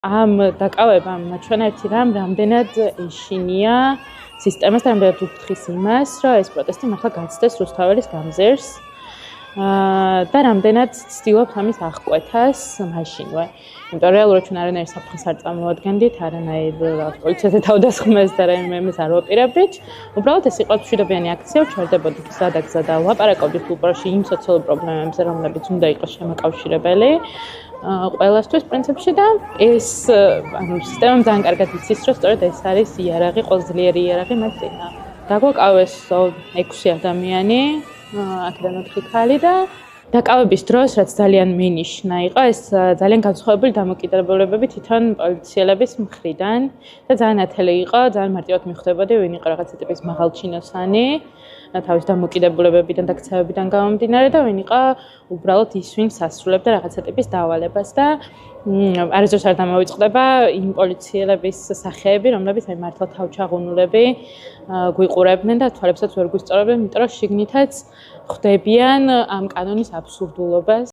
ამ დაკავებამ ჩვენერთი რამდენად ეშინია სისტემას და რამდენად უფრთხის იმას, რომ ეს პროტესტი მართლა გაცდეს რუსთაველის გამზერს და რამდენად ცდილობს ამის აღკვეთას მაშინვე. იმიტომ რეალურად ჩვენ არანაირ საფრთხეს არ წარმოადგენდით, არანაირ პოლიციაზე თავდასხმას და რაიმე იმას არ ვაპირებდით. უბრალოდ ეს იყო მშვიდობიანი აქცია, ვჩერდებოდით სადაგზა და ვლაპარაკობდით უპროში იმ სოციალურ პრობლემებზე, რომლებიც უნდა იყოს შემაკავშირებელი. ყველასთვის პრინციპში და ეს სისტემამ ძალიან კარგად იცის, რომ სწორედ ეს არის იარაღი, ყველაზე ძლიერი იარაღი მათ წინააღმდეგ. დაგვაკავეს 6 ადამიანი, აქედან 4 ქალი და დაკავების დროს, რაც ძალიან მინიშნა იყო, ეს ძალიან განსხვავებული დამოკიდებულებები თვითონ პოლიციელების მხრიდან და ძალიან ათელი იყო, ძალიან მარტივად მიხვდებოდი, ვინ იყო რაღაცა ტიპის მაღალჩინოსანი, თავის დამოკიდებულებებიდან და ქცევებიდან გამომდინარე და ვინ იყო უბრალოდ ის, ვინც ასრულებდა რაღაცა ტიპის დავალებას და არასდროს არ დამოვიწყდება იმ პოლიციელების სახეები, რომლებიც მართლა თავჩაღუნულები გვიყურებდნენ და თვალებსაც ვერ გვისწორებდნენ, იმიტომ რომ შიგნითაც ხვდებიან ამ კანონის აბსურდულობას.